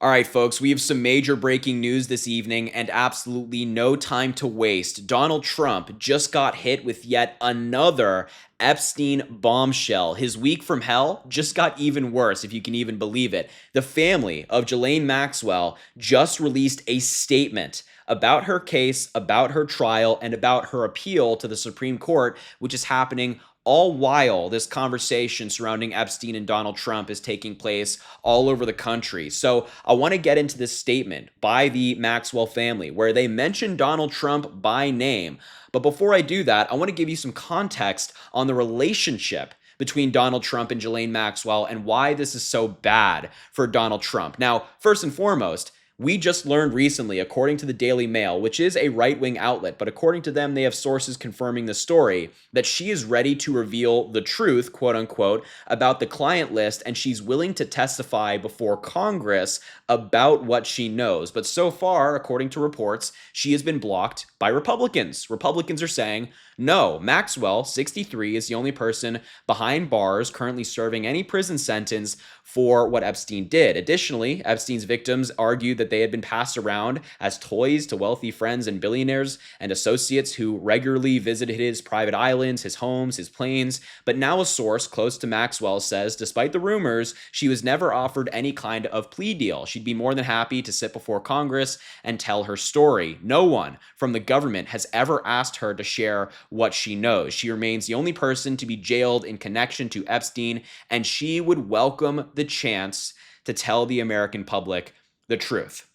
All right, folks, we have some major breaking news this evening and absolutely no time to waste. Donald Trump just got hit with yet another Epstein bombshell. His week from hell just got even worse, if you can even believe it. The family of Ghislaine Maxwell just released a statement about her case, about her trial, and about her appeal to the Supreme Court, which is happening all while this conversation surrounding Epstein and Donald Trump is taking place all over the country. So I want to get into this statement by the Maxwell family where they mention Donald Trump by name. But before I do that, I want to give you some context on the relationship between Donald Trump and Ghislaine Maxwell and why this is so bad for Donald Trump. Now, first and foremost, we just learned recently, according to the Daily Mail, which is a right-wing outlet, but according to them, they have sources confirming the story, that she is ready to reveal the truth, quote unquote, about the client list, and she's willing to testify before Congress about what she knows. But so far, according to reports, she has been blocked by Republicans. Republicans are saying, no, Maxwell, 63, is the only person behind bars currently serving any prison sentence for what Epstein did. Additionally, Epstein's victims argued that they had been passed around as toys to wealthy friends and billionaires and associates who regularly visited his private islands, his homes, his planes. But now a source close to Maxwell says, despite the rumors, she was never offered any kind of plea deal. She'd be more than happy to sit before Congress and tell her story. No one from the government has ever asked her to share what she knows. She remains the only person to be jailed in connection to Epstein, and she would welcome the chance to tell the American public the truth.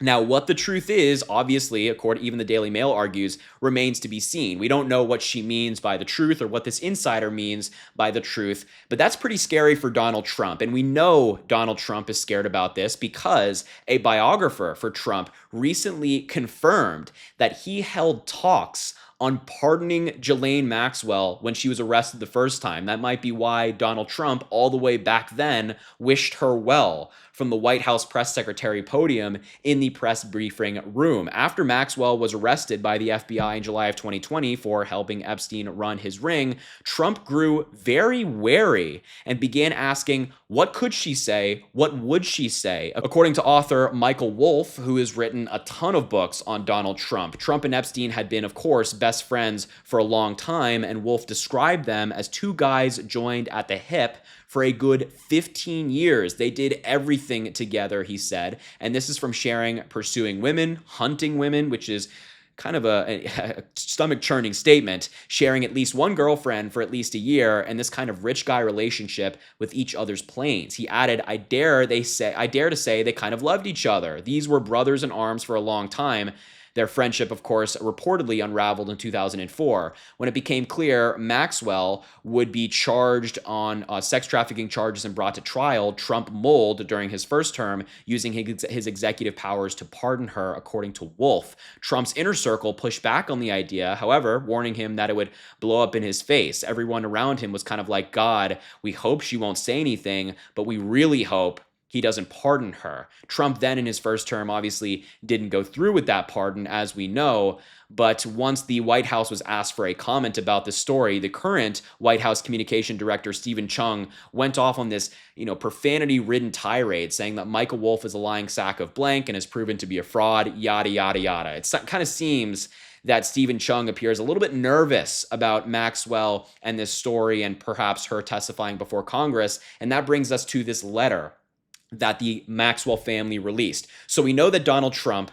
Now, what the truth is, obviously, according even the Daily Mail argues, remains to be seen. We don't know what she means by the truth or what this insider means by the truth, but that's pretty scary for Donald Trump. And we know Donald Trump is scared about this because a biographer for Trump recently confirmed that he held talks on pardoning Ghislaine Maxwell when she was arrested the first time. That might be why Donald Trump, all the way back then, wished her well from the White House press secretary podium in the press briefing room. After Maxwell was arrested by the FBI in July of 2020 for helping Epstein run his ring, Trump grew very wary and began asking, what could she say? What would she say? According to author Michael Wolff, who has written a ton of books on Donald Trump, Trump and Epstein had been, of course, best friends for a long time, and Wolff described them as two guys joined at the hip for a good 15 years. They did everything together, he said. And this is from sharing pursuing women, hunting women, which is kind of a stomach-churning statement, sharing at least one girlfriend for at least a year, and this kind of rich guy relationship with each other's planes. He added, I dare to say they kind of loved each other. These were brothers in arms for a long time. Their friendship, of course, reportedly unraveled in 2004 when it became clear Maxwell would be charged on sex trafficking charges and brought to trial. Trump mulled during his first term, using his executive powers to pardon her, according to Wolff. Trump's inner circle pushed back on the idea, however, warning him that it would blow up in his face. Everyone around him was kind of like, God, we hope she won't say anything, but we really hope he doesn't pardon her. Trump then in his first term obviously didn't go through with that pardon, as we know, but once the White House was asked for a comment about the story, the current White House communication director, Stephen Chung, went off on this, profanity-ridden tirade saying that Michael Wolff is a lying sack of blank and has proven to be a fraud, yada, yada, yada. It kind of seems that Stephen Chung appears a little bit nervous about Maxwell and this story and perhaps her testifying before Congress, and that brings us to this letter that the Maxwell family released. So we know that Donald Trump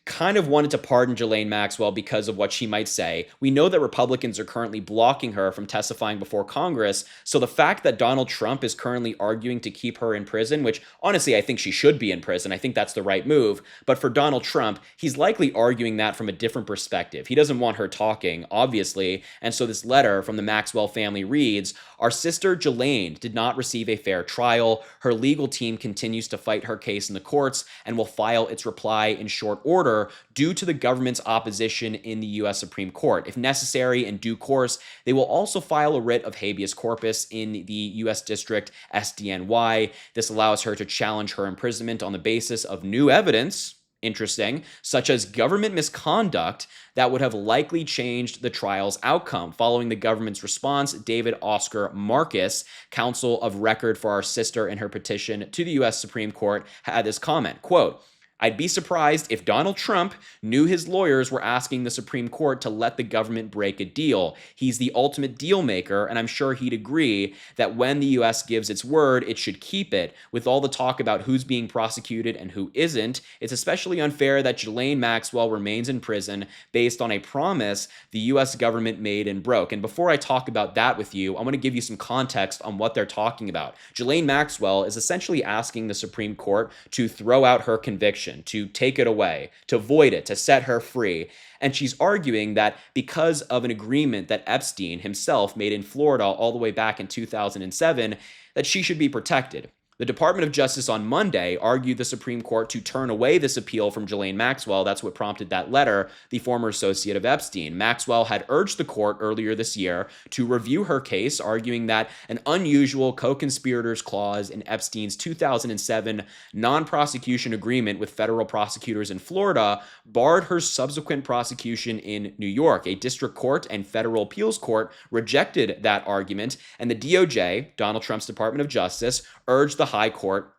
kind of wanted to pardon Ghislaine Maxwell because of what she might say. We know that Republicans are currently blocking her from testifying before Congress. So the fact that Donald Trump is currently arguing to keep her in prison, which honestly, I think she should be in prison. I think that's the right move. But for Donald Trump, he's likely arguing that from a different perspective. He doesn't want her talking, obviously. And so this letter from the Maxwell family reads, our sister Ghislaine did not receive a fair trial. Her legal team continues to fight her case in the courts and will file its reply in short order due to the government's opposition in the U.S. Supreme Court. If necessary, in due course, they will also file a writ of habeas corpus in the U.S. District SDNY. This allows her to challenge her imprisonment on the basis of new evidence, interesting, such as government misconduct that would have likely changed the trial's outcome. Following the government's response, David Oscar Marcus, counsel of record for our sister in her petition to the U.S. Supreme Court, had this comment, quote, "I'd be surprised if Donald Trump knew his lawyers were asking the Supreme Court to let the government break a deal. He's the ultimate deal maker, and I'm sure he'd agree that when the U.S. gives its word, it should keep it. With all the talk about who's being prosecuted and who isn't, it's especially unfair that Ghislaine Maxwell remains in prison based on a promise the U.S. government made and broke." And before I talk about that with you, I want to give you some context on what they're talking about. Ghislaine Maxwell is essentially asking the Supreme Court to throw out her conviction, to take it away, to void it, to set her free. And she's arguing that because of an agreement that Epstein himself made in Florida all the way back in 2007, that she should be protected. The Department of Justice on Monday argued the Supreme Court to turn away this appeal from Ghislaine Maxwell. That's what prompted that letter, the former associate of Epstein. Maxwell had urged the court earlier this year to review her case, arguing that an unusual co-conspirators clause in Epstein's 2007 non-prosecution agreement with federal prosecutors in Florida barred her subsequent prosecution in New York. A district court and federal appeals court rejected that argument, and the DOJ, Donald Trump's Department of Justice, urged the High Court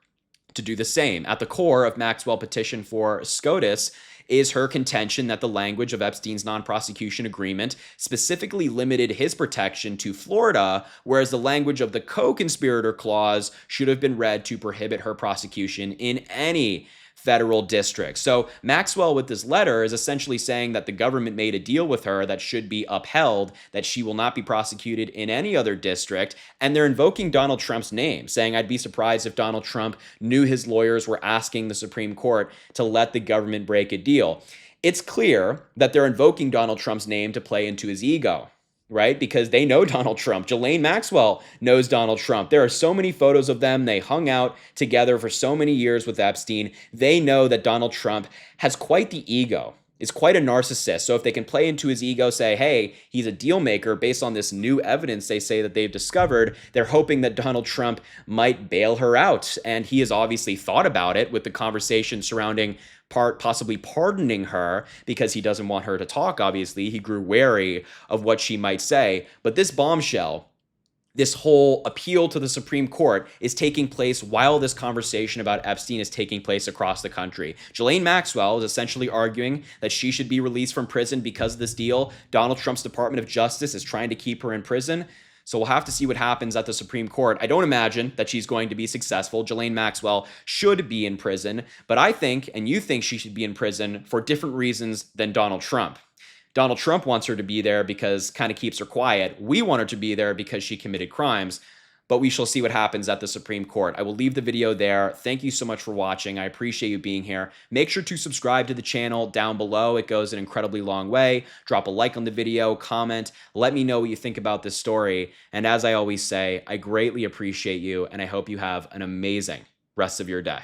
to do the same. At the core of Maxwell's petition for SCOTUS is her contention that the language of Epstein's non-prosecution agreement specifically limited his protection to Florida, whereas the language of the co-conspirator clause should have been read to prohibit her prosecution in any federal district. So Maxwell, with this letter, is essentially saying that the government made a deal with her that should be upheld, that she will not be prosecuted in any other district, and they're invoking Donald Trump's name, saying, "I'd be surprised if Donald Trump knew his lawyers were asking the Supreme Court to let the government break a deal." It's clear that they're invoking Donald Trump's name to play into his ego, right? Because they know Donald Trump. Ghislaine Maxwell knows Donald Trump. There are so many photos of them. They hung out together for so many years with Epstein. They know that Donald Trump has quite the ego, is quite a narcissist. So if they can play into his ego, say, hey, he's a deal maker based on this new evidence they say that they've discovered, they're hoping that Donald Trump might bail her out. And he has obviously thought about it with the conversation surrounding possibly pardoning her because he doesn't want her to talk, obviously. He grew wary of what she might say. But this bombshell, this whole appeal to the Supreme Court, is taking place while this conversation about Epstein is taking place across the country. Ghislaine Maxwell is essentially arguing that she should be released from prison because of this deal. Donald Trump's Department of Justice is trying to keep her in prison. So we'll have to see what happens at the Supreme Court. I don't imagine that she's going to be successful. Ghislaine Maxwell should be in prison, but I think, and you think, she should be in prison for different reasons than Donald Trump. Donald Trump wants her to be there because kind of keeps her quiet. We want her to be there because she committed crimes. But we shall see what happens at the Supreme Court. I will leave the video there. Thank you so much for watching. I appreciate you being here. Make sure to subscribe to the channel down below. It goes an incredibly long way. Drop a like on the video, comment, let me know what you think about this story. And as I always say, I greatly appreciate you, and I hope you have an amazing rest of your day.